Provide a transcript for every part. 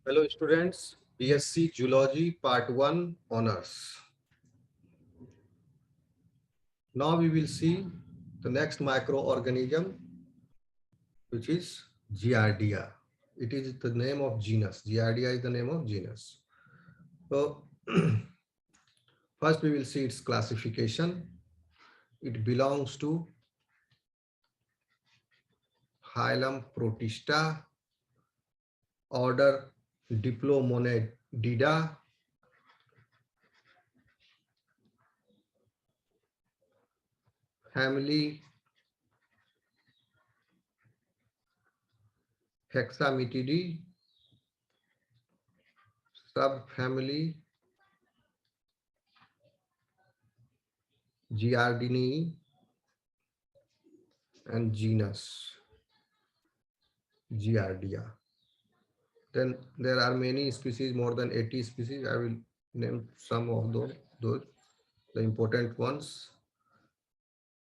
Hello students, BSc Zoology Part 1 Honors. Now we will see the next microorganism, which is Giardia. It is the name of genus. Giardia is the name of genus. So first we will see its classification. It belongs to phylum Protista, order Diplomonidida, family Hexametidae, subfamily Giardini, and genus Giardia. Then there are many species, more than 80 species. I will name some of those the important ones.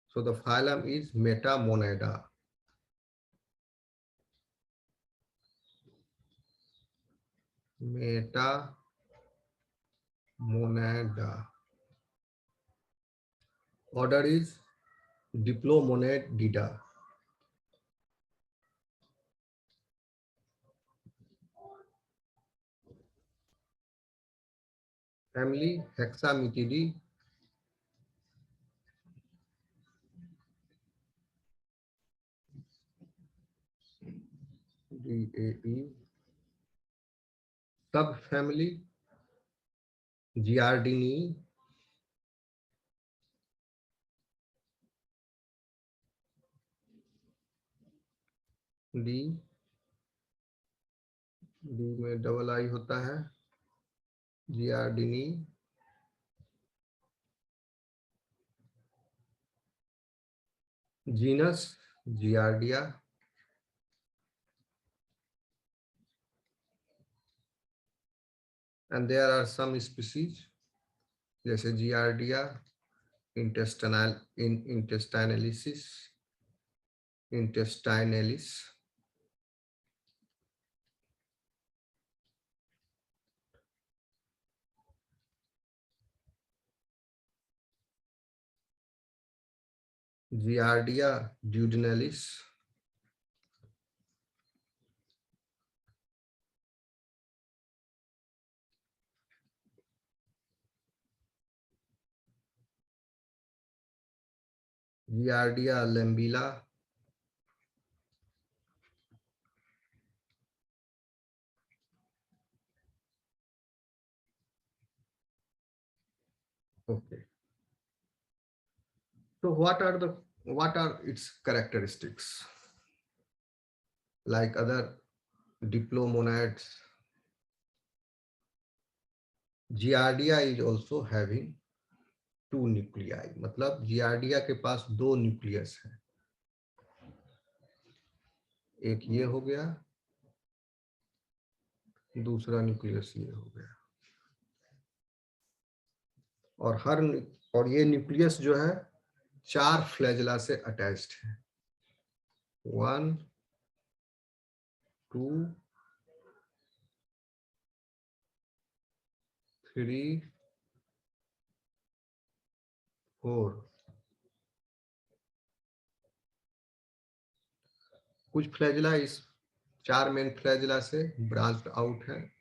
So the phylum is Metamonida. Metamonida. Order is Diplomonidida. Family Hexametidae. DAE. Subfamily Giardini. D में double आई होता है, Giardini. Genus Giardia. And there are some species, जैसे Giardia intestinalis, Giardia duodenalis, Giardia lambilla, okay. So what are its characteristics? Like other diplomonads, Giardia is also having two nuclei. मतलब Giardia के पास दो nucleus है, एक ये हो गया, दूसरा न्यूक्लियस ये हो गया। और ये न्यूक्लियस जो है 4 फ्लैजिला से अटैच्ड है, 1 2 3 4। कुछ फ्लैजिला इस 4 मेन फ्लैजिला से ब्रांच्ड आउट है,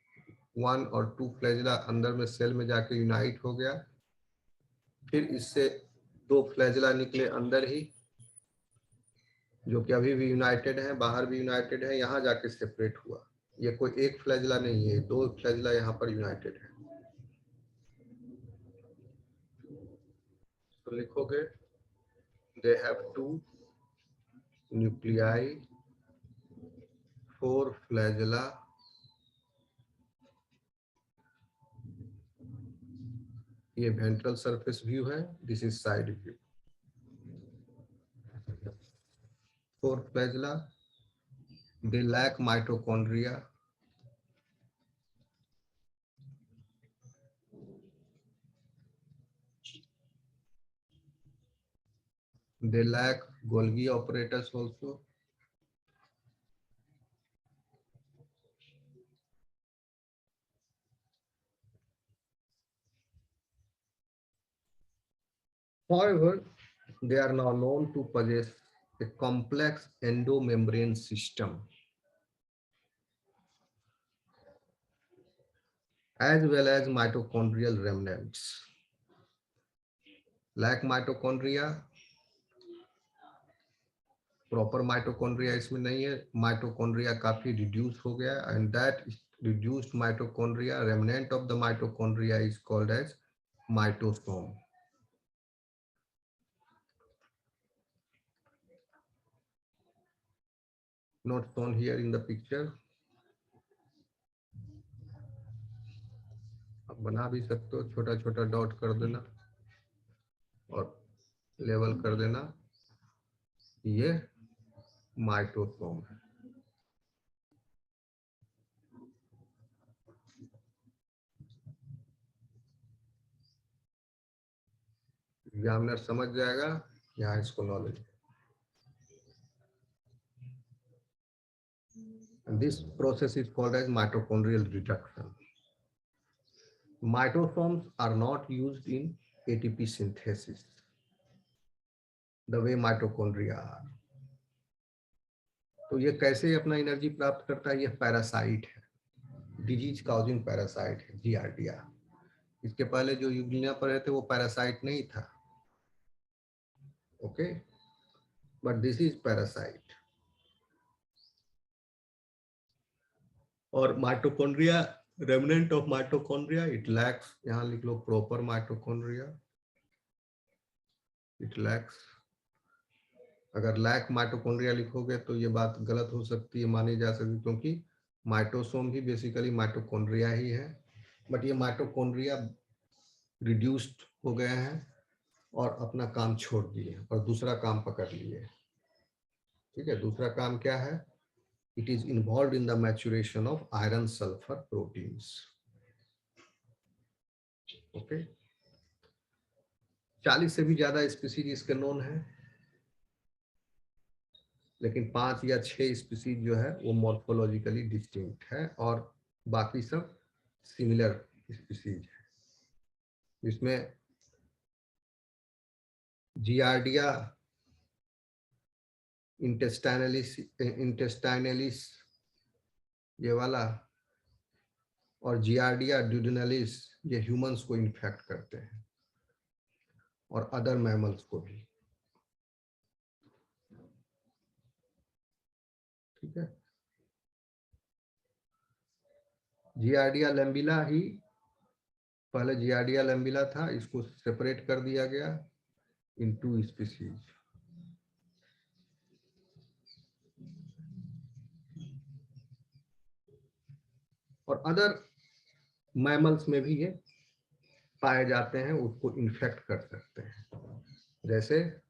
1 और 2 फ्लैजिला अंदर में सेल में जाके यूनाइट हो गया, फिर इससे 2 फ्लैजिला निकले अंदर ही, जो कि अभी भी यूनाइटेड है, बाहर भी यूनाइटेड है, यहाँ जाके सेपरेट हुआ। ये कोई एक फ्लैजिला नहीं है, 2 फ्लैजिला यहाँ पर यूनाइटेड है। तो लिखोगे दे हैव 2 न्यूक्लियाई, 4 फ्लैजिला, ये वेंट्रल सरफेस व्यू है, this is side view. 4 flagella, they lack mitochondria, they lack Golgi apparatus also, However, they are now known to possess a complex endomembrane system as well as mitochondrial remnants. Like mitochondria, proper mitochondria इसमें नहीं है, mitochondria काफी reduce हो गया and that reduced mitochondria, remnant of the mitochondria is called as mitosome. Not shown here in the picture. आप बना भी सकते हो, छोटा छोटा डॉट कर देना और लेवल कर देना, ये माइटोसोम है। एग्जामिनर समझ जाएगा, यहाँ इसको knowledge. And this process is called as mitochondrial reduction. Mitosomes are not used in ATP synthesis the way mitochondria are. तो ये कैसे अपना एनर्जी प्राप्त करता है? ये पैरासाइट है, डिजीज काउजिंग पैरासाइट है, जियार्डिया। इसके पहले जो यूग्लिया पर रहते वो पैरासाइट नहीं था, okay, but this is parasite. और mitochondria, remnant of mitochondria, it lacks, यहाँ लिख लो प्रॉपर माइटोकॉन्ड्रिया, इट लैक्स। अगर लैक माइटोकॉन्ड्रिया लिखोगे तो ये बात गलत हो सकती है, मानी जा सकती है, क्योंकि माइटोसोम भी बेसिकली माइटोकॉन्ड्रिया ही है, बट ये माइटोकॉन्ड्रिया रिड्यूस्ड हो गए हैं और अपना काम छोड़ दिए और दूसरा काम पकड़ लिए। ठीक है, दूसरा काम क्या है? It is involve in the maturation of iron sulphur proteins. Okay, 40 से भी ज्यादा स्पीसीज इसके नोन है, लेकिन 5 या 6 स्पीसीज जो है वो मॉर्फोलॉजिकली डिस्टिंक्ट है और बाकी सब सिमिलर स्पीसीज है। इसमें जियार्डिया इंटेस्टाइनलिस ये वाला और जियार्डिया ड्यूडेनालिस ये ह्यूमंस को इन्फेक्ट करते हैं और अदर मैमल्स को भी। ठीक है, जियार्डिया लैम्बिला ही पहले जियार्डिया लैम्बिला था, इसको सेपरेट कर दिया गया इन 2 स्पीसीज। और अदर मैमल्स में भी ये पाए जाते हैं, उसको इन्फेक्ट कर सकते हैं। जैसे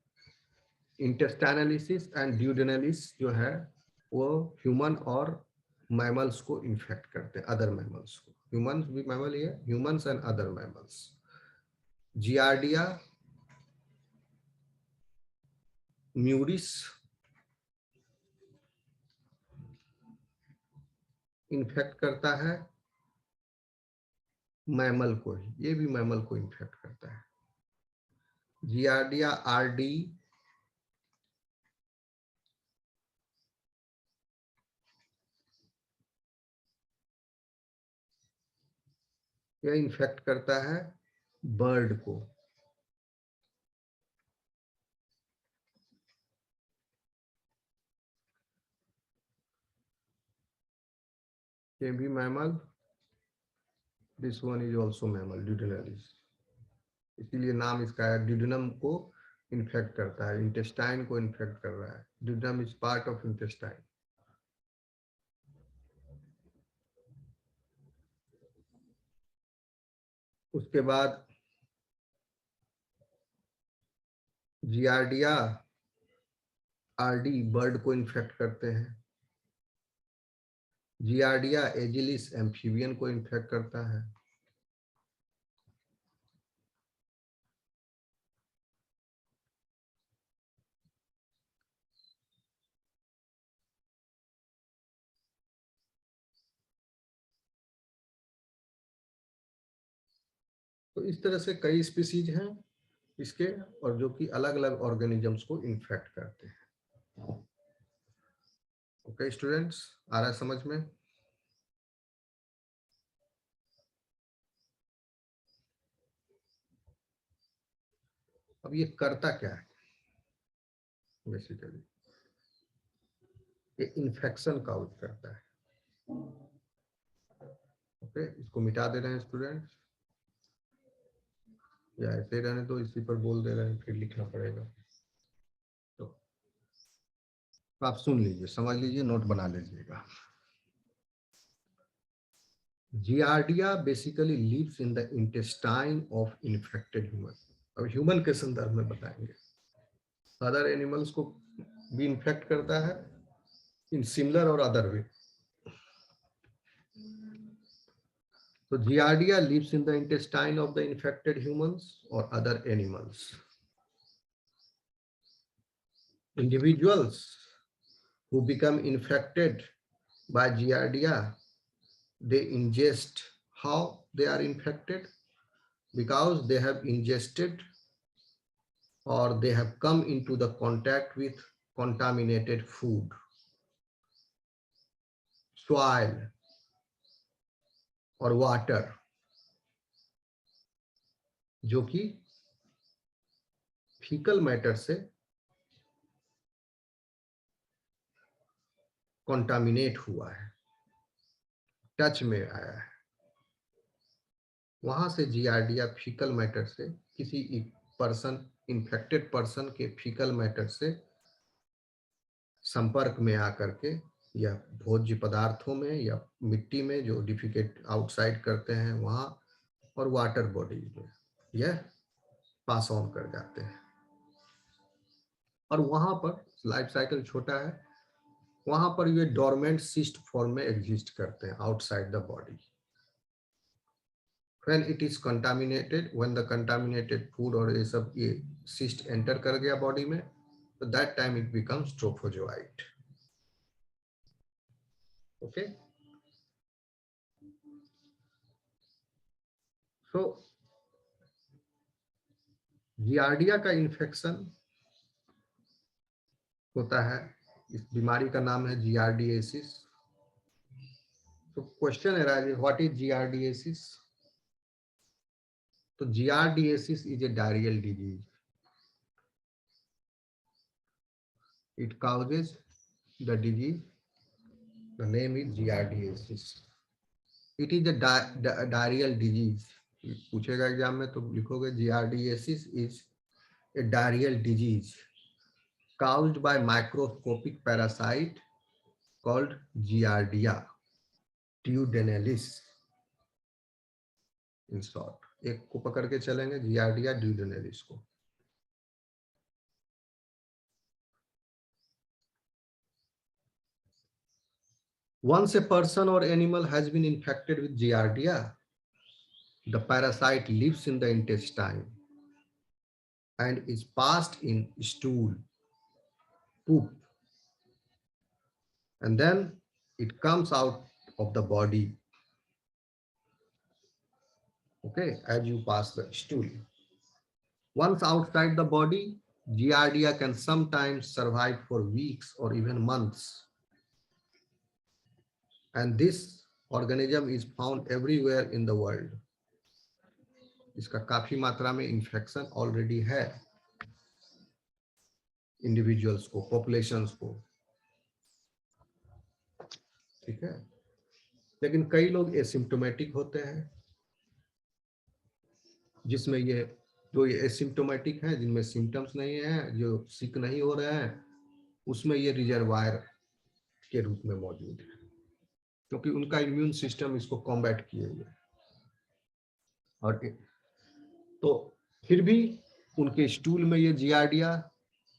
इंटेस्टाइनलिसिस एंड ड्यूडेनालिस जो है वो ह्यूमन और मैमल्स को इन्फेक्ट करते हैं, अदर मैमल्स को। ह्यूमंस भी मैमल ही है, humans and other mammals. Giardia muris infect करता है मैमल को ही, ये भी मैमल को इन्फेक्ट करता है। जियार्डिया आरडी यह इन्फेक्ट करता है बर्ड को। ये भी mammal, this one is also mammal, duodenalis. इसीलिए नाम इसका है, ड्यूडेनम को इन्फेक्ट करता है, इंटेस्टाइन को इन्फेक्ट कर रहा है। Duodenum is part of intestine. उसके बाद जियार्डिया आरडी बर्ड को इन्फेक्ट करते हैं। जियार्डिया एजिलिस एम्फीबियन को इन्फेक्ट करता है। तो इस तरह से कई स्पीसीज हैं इसके, और जो कि अलग अलग ऑर्गेनिजम्स को इन्फेक्ट करते हैं। ओके स्टूडेंट्स, आ रहा है समझ में? अब ये करता क्या है बेसिकली? ये इन्फेक्शन काउज करता है। ओके, इसको मिटा दे रहे हैं स्टूडेंट्स, या ऐसे ही रहने दो, इसी पर बोल दे रहे हैं, फिर लिखना पड़ेगा। तो आप सुन लीजिए, समझ लीजिए, नोट बना लीजिएगा। Giardia basically lives in the intestine of infected human. अब ह्यूमन के संदर्भ में बताएंगे, अदर एनिमल्स को भी इन्फेक्ट करता है इन सिमिलर और other way. So Giardia lives in the intestine of the infected humans or other animals. Individuals who become infected by Giardia, they ingest. How they are infected? Because they have ingested or they have come into the contact with contaminated food, soil or water, जो कि faecal matter से contaminate हुआ है, touch में आया है। वहां से जियार्डिया फीकल मैटर से, किसी पर्सन, इन्फेक्टेड पर्सन के फीकल मैटर से संपर्क में आकर के, या भोज्य पदार्थों में या मिट्टी में जो डिफिकेट आउटसाइड करते हैं वहां, और वाटर बॉडी में यह पास ऑन कर जाते हैं। और वहां पर लाइफ साइकिल छोटा है, वहां पर ये डोरमेंट सिस्ट फॉर्म में एग्जिस्ट करते हैं outside the body. When it is contaminated, when the contaminated food और ये सब ये cyst enter कर गया body में, so that time it becomes trophozoite. Okay. So giardia का infection होता है, इस बीमारी का नाम है giardiasis. So question arises, what is giardiasis? So giardiasis is a diarrheal disease. It causes the disease. The name is giardiasis. It is a diarrheal disease. पूछेगा exam में तो लिखोगे giardiasis is a diarrheal disease caused by microscopic parasite called Giardia duodenalis in short. एक को पकड़ के चलेंगे, Giardia duodenalis को। Once a person or animal has been infected with Giardia, the parasite lives in the intestine and is passed in stool, poop, and then it comes out of the body, okay, as you pass the stool. Once outside the body, Giardia can sometimes survive for weeks or even months. And this organism is found everywhere in the world. इसका काफी मात्रा में infection already है individuals को, populations को, ठीक है। लेकिन कई लोग एसिम्प्टोमेटिक होते हैं, जिसमें ये जो ये एसिम्प्टोमेटिक है, जिनमें सिम्टम्स नहीं है, जो सिक नहीं हो रहे हैं, उसमें ये रिजर्वायर के रूप में मौजूद है, क्योंकि उनका इम्यून सिस्टम इसको कॉम्बैट किए हुए है। और तो फिर भी उनके स्टूल में ये जियार्डिया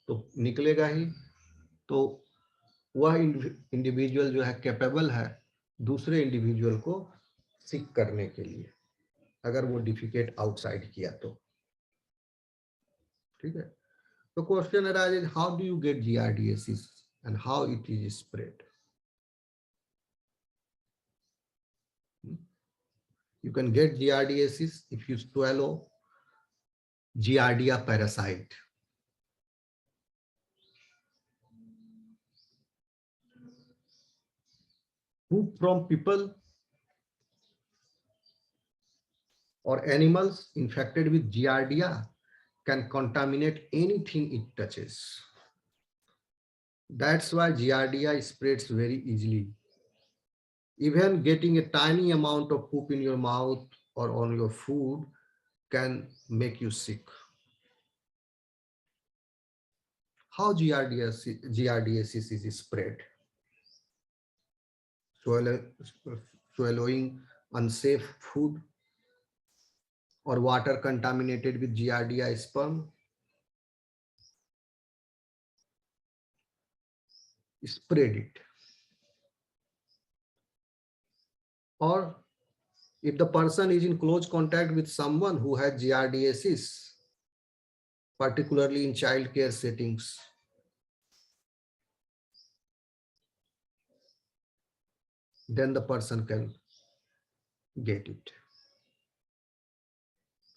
तो निकलेगा ही, तो वह इंडिविजुअल जो है कैपेबल है दूसरे इंडिविजुअल को सिक करने के लिए, अगर वो डिफिकेट आउटसाइड किया तो, ठीक है। तो question arises, how do you get giardiasis and how it is spread? You can get giardiasis if you swallow Giardia parasite. Poop from people or animals infected with Giardia can contaminate anything it touches. That's why Giardia spreads very easily. Even getting a tiny amount of poop in your mouth or on your food can make you sick. How giardiasis is spread? Swallowing unsafe food or water contaminated with Giardia sperm. Spread it. Or if the person is in close contact with someone who has giardiasis, particularly in childcare settings, then the person can get it.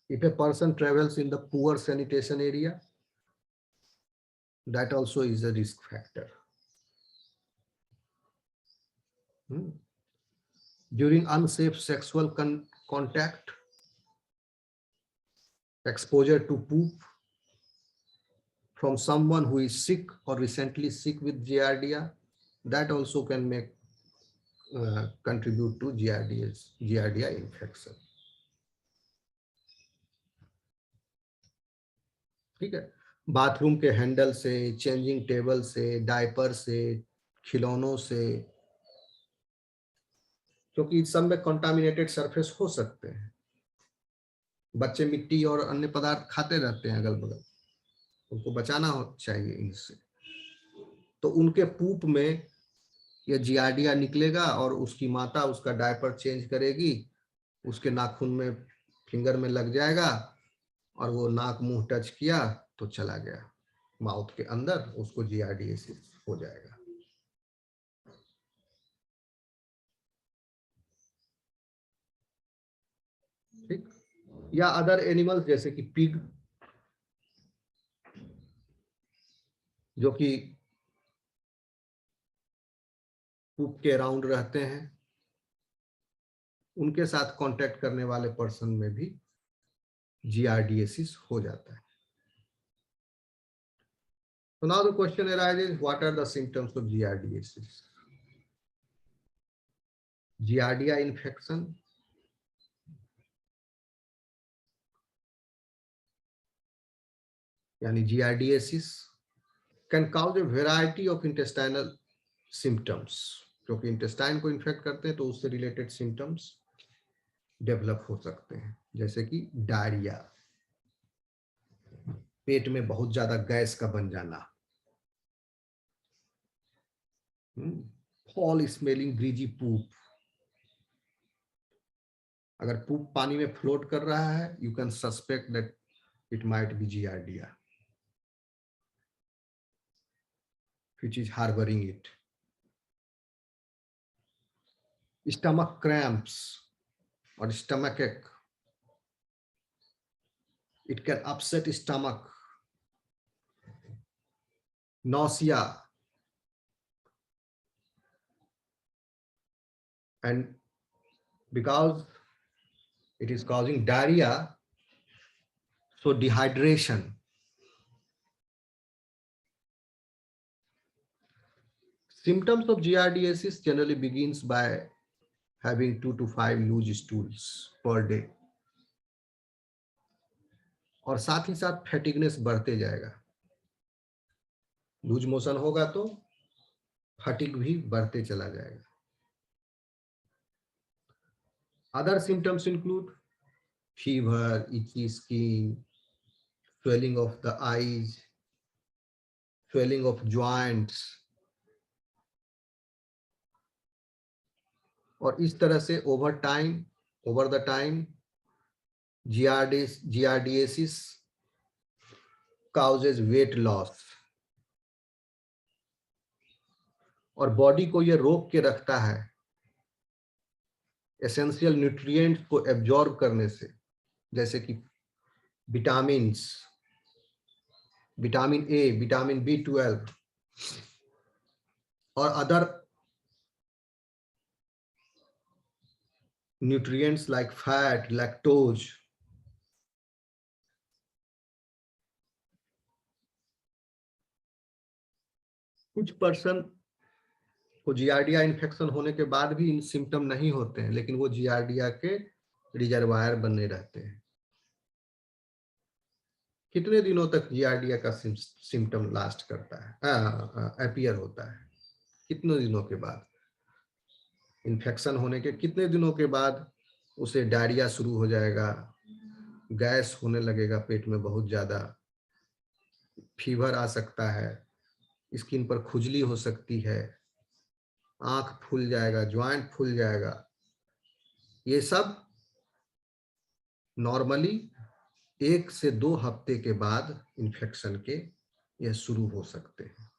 If a person travels in the poor sanitation area, that also is a risk factor. During unsafe sexual contact, exposure to poop from someone who is sick or recently sick with Giardia, that also can make contribute to Giardia infection. ठीक है, bathroom के handle से, changing table से, diaper से, खिलौनों से, क्योंकि इस सब में कंटामिनेटेड सरफेस हो सकते हैं. बच्चे मिट्टी और अन्य पदार्थ खाते रहते हैं अगल बगल, उनको बचाना चाहिए इनसे. तो उनके पूप में ये जियार्डिया निकलेगा और उसकी माता उसका डायपर चेंज करेगी, उसके नाखून में, फिंगर में लग जाएगा और वो नाक मुंह टच किया तो चला गया माउथ के अंदर, उसको जियार्डियासिस हो जाएगा. ठीक. या अदर एनिमल्स जैसे कि पिग, जो कि पूप के अराउंड रहते हैं, उनके साथ कांटेक्ट करने वाले पर्सन में भी जियार्डियासिस हो जाता है. So now the question arises, what are the symptoms of giardiasis? Giardia infection, यानी giardiasis, can cause a variety of intestinal symptoms. क्योंकि इंटेस्टाइन को इन्फेक्ट करते हैं तो उससे रिलेटेड सिम्टम्स डेवलप हो सकते हैं, जैसे कि डायरिया, पेट में बहुत ज्यादा गैस का बन जाना, फॉल स्मेलिंग ग्रीजी पूप. अगर पूप पानी में फ्लोट कर रहा है, you can suspect that it might be giardia which is harboring it. Stomach cramps or stomach ache, it can upset stomach, nausea, and because it is causing diarrhea, so dehydration. Symptoms of giardiasis generally begins by having 2 to 5 loose stools per day. और साथ ही साथ फैटिगनेस बढ़ते जाएगा. Loose motion होगा तो fatigue भी बढ़ते चला जाएगा. Other symptoms include fever, itchy skin, swelling of the eyes, swelling of joints. और इस तरह से over the time, giardiasis causes weight loss. और बॉडी को ये रोक के रखता है एसेंशियल न्यूट्रिएंट्स को एब्जॉर्ब करने से, जैसे कि vitamins, vitamin A, vitamin B12 और other nutrients like fat, lactose. कुछ पर्सन को जियार्डिया इन्फेक्शन होने के बाद भी इन सिम्टम नहीं होते हैं, लेकिन वो जियार्डिया के रिजर्वायर बने रहते हैं। कितने दिनों तक जियार्डिया का सिम्टम लास्ट करता है, अपीयर होता है? कितने दिनों के बाद? इन्फेक्शन होने के कितने दिनों के बाद उसे डायरिया शुरू हो जाएगा, गैस होने लगेगा पेट में बहुत ज्यादा, फीवर आ सकता है, स्किन पर खुजली हो सकती है, आंख फूल जाएगा, ज्वाइंट फूल जाएगा। ये सब नॉर्मली 1 से 2 हफ्ते के बाद इन्फेक्शन के यह शुरू हो सकते हैं।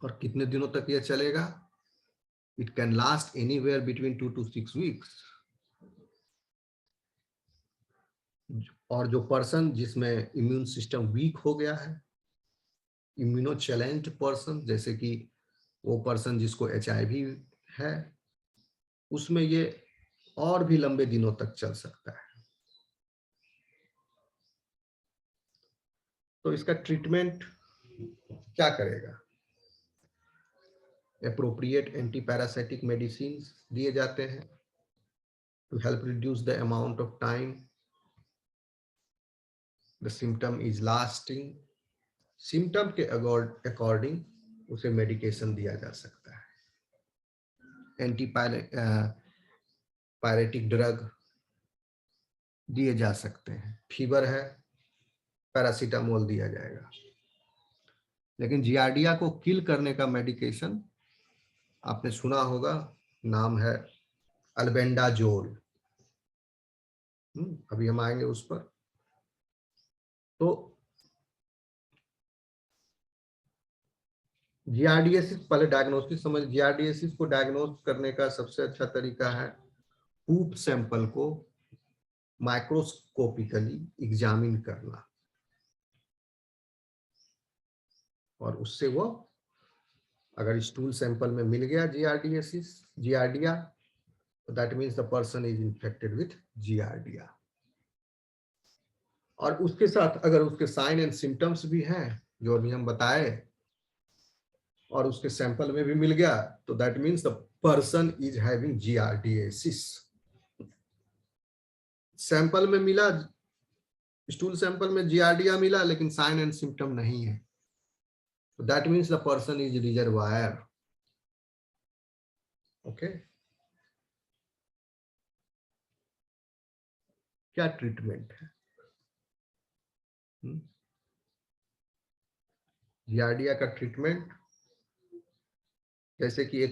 और कितने दिनों तक यह चलेगा? It can last anywhere between 2 to 6 weeks। और जो पर्सन जिसमें इम्यून सिस्टम वीक हो गया है, इम्यूनो चैलेंज्ड पर्सन, जैसे कि वो पर्सन जिसको HIV है, उसमें ये और भी लंबे दिनों तक चल सकता है। तो इसका ट्रीटमेंट क्या करेगा? एप्रोप्रिएट एंटीपैरासाइटिक मेडिसिन दिए जाते हैं to help reduce the amount of time the symptom is lasting. Symptom के अकॉर्डिंग उसे मेडिकेशन दिया जा सकता है। एंटीपायरेटिक ड्रग दिए जा सकते हैं। फीवर है, पैरासीटामोल दिया जाएगा। लेकिन जियार्डिया को किल करने का मेडिकेशन आपने सुना होगा, नाम है अल्बेंडाजोल। अभी हम आएंगे उस पर। तो जियार्डियासिस, पहले डायग्नोसिस समझ। जियार्डियासिस को डायग्नोस करने का सबसे अच्छा तरीका है पूप सैंपल को माइक्रोस्कोपिकली एग्जामिन करना, और उससे वो अगर स्टूल सैंपल में मिल गया जियार्डिया, तो that means the person is infected with giardia. और उसके साथ अगर उसके साइन एंड सिम्टम्स भी हैं जो अभी हम बताए, और उसके सैंपल में भी मिल गया, तो that means the person is having giardiasis. Sample में मिला, स्टूल सैंपल में जियार्डिया मिला, लेकिन साइन एंड सिम्टम नहीं है, तो that means the person is reservoir. Okay, क्या ट्रीटमेंट है? जियार्डिया का ट्रीटमेंट, जैसे कि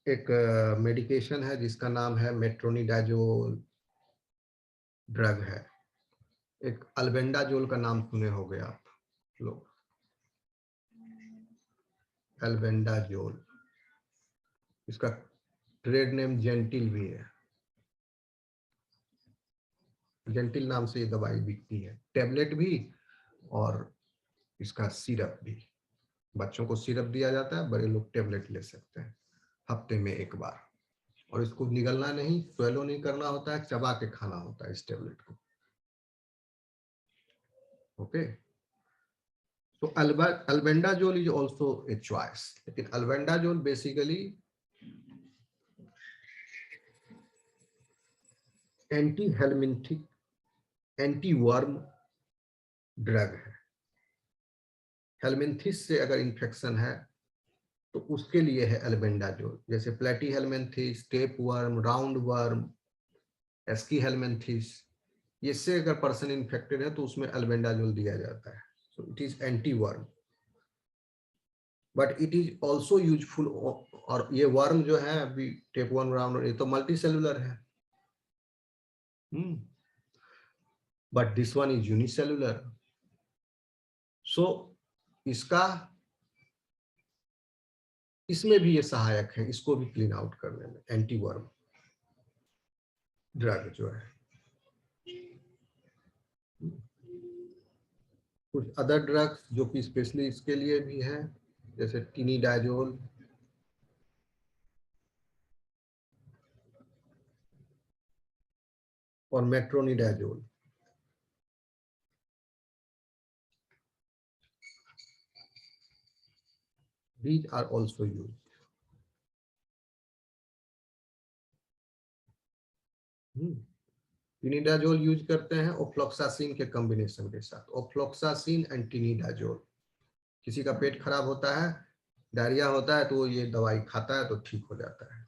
एक मेडिकेशन है जिसका नाम है मेट्रोनिडाजोल ड्रग है। एक अल्बेंडाजोल का नाम सुने होंगे आप लोग, अल्बेंडाजोल। इसका ट्रेड नेम जेंटिल भी है। जेंटिल नाम से ये दवाई बिकती है, टैबलेट भी और इसका सिरप भी। बच्चों को सिरप दिया जाता है, बड़े लोग टैबलेट ले सकते हैं हफ्ते में 1 बार। और इसको निगलना नहीं, स्वेलो नहीं करना होता है, चबा के खाना होता है इस टैबलेट को। ओके, तो albendazole is also a choice, लेकिन albendazole basically anti helminthic, anti worm drug है। हेलमिंथिस से अगर इन्फेक्शन है तो उसके लिए है अल्बेंडाजोल, जैसे प्लेटी helminths, tape worm, round worm, ASCII helminths, इससे अगर पर्सन इन्फेक्टेड है तो उसमें अल्बेंडाजोल दिया जाता है। So it is anti worm, but it is also useful. और ये वर्म जो है अभी टेप वर्म, राउंड, ये तो मल्टी सेलुलर है, but this one is unicellular. So इसका, इसमें भी ये सहायक है, इसको भी क्लीन आउट करने में, एंटी वर्म। ड्रग जो है। कुछ अदर ड्रग्स जो कि स्पेशली इसके लिए भी हैं, जैसे टिनिडाजोल, और metronidazole. These are also used. Tinidazole use करते हैं ओफ्लॉक्सासिन के कॉम्बिनेशन के साथ। ओफ्लॉक्सासिन एंड टिनिडाजोल, किसी का पेट खराब होता है, डायरिया होता है, तो वो ये दवाई खाता है तो ठीक हो जाता है।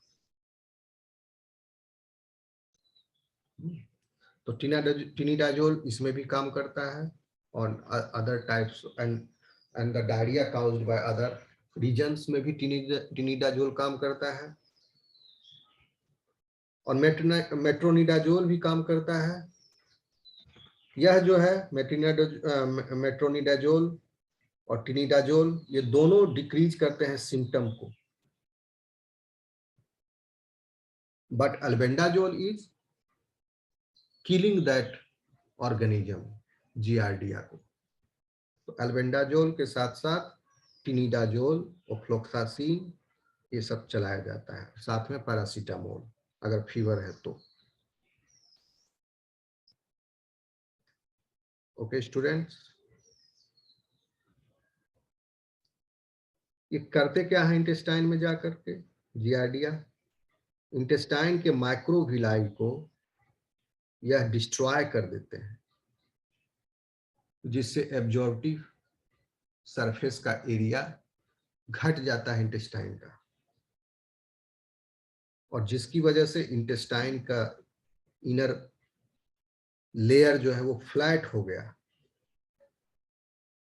तो टिनिडाजोल इसमें भी काम करता है, और other types and the diarrhoea caused by other reasons में भी टिनिडाजोल काम करता है। और मेट्रोनिडाजोल भी काम करता है। यह जो है मेट्रोनिडाजोल और टिनिडाजोल, ये दोनों डिक्रीज करते हैं सिम्टम को, but albendazole is killing that organism, giardia को। तो अल्बेंडाजोल के साथ साथ टिनिडाजोल, ओफ्लॉक्सासिन, ये सब चलाया जाता है, साथ में पैरासीटामोल अगर फीवर है तो। ओके स्टूडेंट्स, ये करते क्या है इंटेस्टाइन में जाकर के, जियार्डिया इंटेस्टाइन के माइक्रोविलाई को यह डिस्ट्रॉय कर देते हैं, जिससे एब्जॉर्प्टिव सरफेस का एरिया घट जाता है इंटेस्टाइन का, और जिसकी वजह से इंटेस्टाइन का इनर लेयर जो है वो फ्लैट हो गया,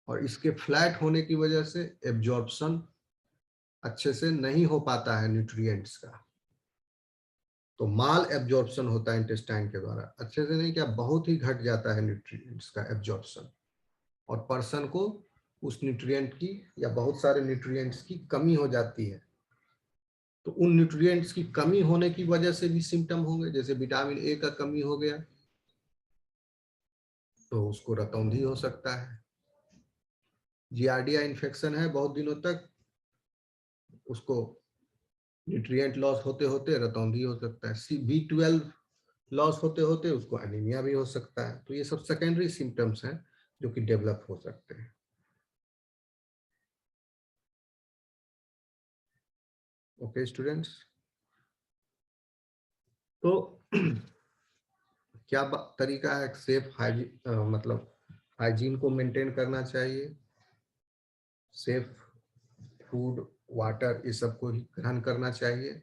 और इसके फ्लैट होने की वजह से एब्जॉर्प्शन अच्छे से नहीं हो पाता है न्यूट्रिएंट्स का। तो माल एब्जॉर्प्शन होता है इंटेस्टाइन के द्वारा, अच्छे से नहीं, क्या बहुत ही घट जाता है न्यूट्रिएंट्स का एब्जॉर्प्शन, और पर्सन को उस न्यूट्रिएंट की या बहुत सारे न्यूट्रिएंट्स की कमी हो जाती है। तो उन न्यूट्रिएंट्स की कमी होने की वजह से भी सिम्टम होंगे, जैसे विटामिन ए का कमी हो गया तो उसको रतौंधी हो सकता है। जियार्डिया इन्फेक्शन है बहुत दिनों तक, उसको न्यूट्रिएंट लॉस होते होते रतौंधी हो सकता है। B12 लॉस होते होते उसको एनीमिया भी हो सकता है। तो ये सब सेकेंडरी सिम्टम्स हैं जो कि डेवलप हो सकते हैं। ओके स्टूडेंट्स, तो क्या तरीका है सेफ हाइजीन, मतलब हाइजीन को मेंटेन करना चाहिए, सेफ फूड, वाटर, ये सब को ही ग्रहण करना चाहिए।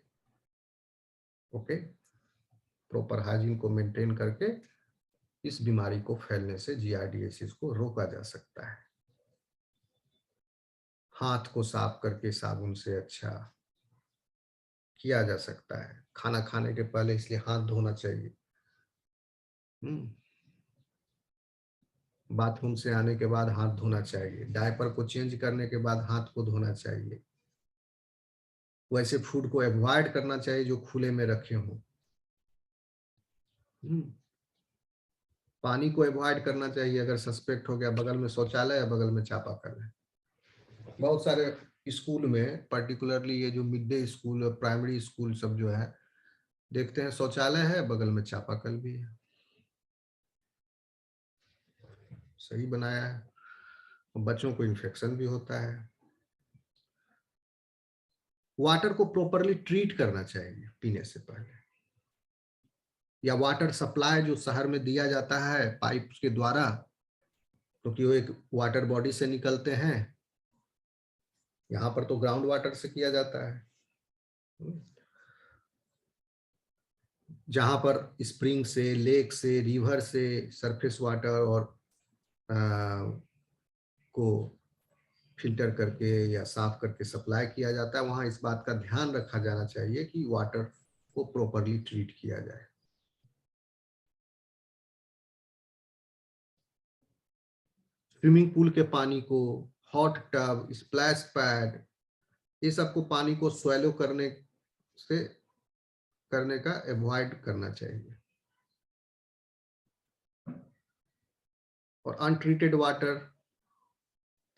ओके, प्रॉपर हाइजीन को मेंटेन करके इस बीमारी को फैलने से, जियार्डियासिस को रोका जा सकता है। हाथ को साफ करके साबुन से अच्छा किया जा सकता है। खाना खाने के पहले इसलिए हाथ धोना चाहिए। बाथरूम से आने के बाद हाथ धोना चाहिए। डायपर को चेंज करने के बाद हाथ को धोना चाहिए। वैसे फूड को अवॉइड करना चाहिए जो खुले में रखे हों। पानी को अवॉइड करना चाहिए। अगर सस्पेक्ट हो गया, बगल में शौचालय है, बगल में चापाकल है। बहुत सारे स्कूल में, पर्टिकुलरली ये जो mid day school, primary school सब जो है, देखते हैं शौचालय है, बगल में चापाकल भी है। सही बनाया है। बच्चों को इन्फेक्शन भी होता है। वाटर को प्रॉपरली ट्रीट करना चाहिए पीने से पहले, या वाटर सप्लाई जो शहर में दिया जाता है पाइप के द्वारा, क्योंकि वो एक वाटर बॉडी से निकलते हैं। यहाँ पर तो ग्राउंड वाटर से किया जाता है, जहां पर स्प्रिंग से, लेक से, रिवर से सरफेस वाटर और को फिल्टर करके या साफ करके सप्लाई किया जाता है, वहां इस बात का ध्यान रखा जाना चाहिए कि वाटर को प्रॉपरली ट्रीट किया जाए। स्विमिंग पूल के पानी को, हॉट टब, स्प्लैश पैड, ये सबको पानी को स्वैलो करने का अवॉइड करना चाहिए। और अनट्रीटेड वाटर,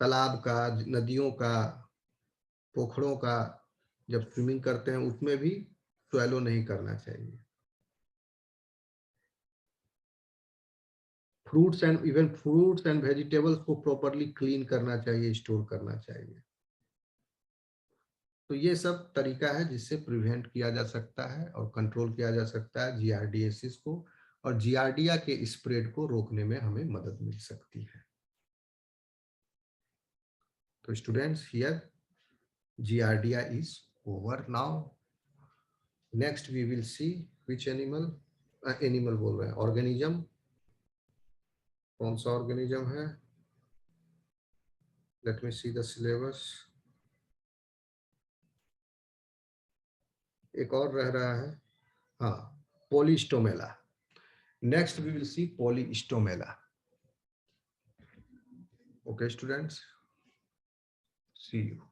तालाब का, नदियों का, पोखरों का जब स्विमिंग करते हैं उसमें भी स्वैलो नहीं करना चाहिए। फ्रूट्स एंड वेजिटेबल्स को प्रॉपरली क्लीन करना चाहिए, स्टोर करना चाहिए। तो ये सब तरीका है जिससे प्रिवेंट किया जा सकता है और कंट्रोल किया जा सकता है जियार्डियासिस को, और जियार्डिया के स्प्रेड को रोकने में हमें मदद मिल सकती है। तो students, here Giardia is over now. Next we will see which animal, animal बोल रहे हैं, ऑर्गेनिज्म। कौन सा ऑर्गेनिज्म है? Let me see the syllabus. एक और रह रहा है, हाँ, Polystomella. Next we will see Polystomella. Okay students, see you.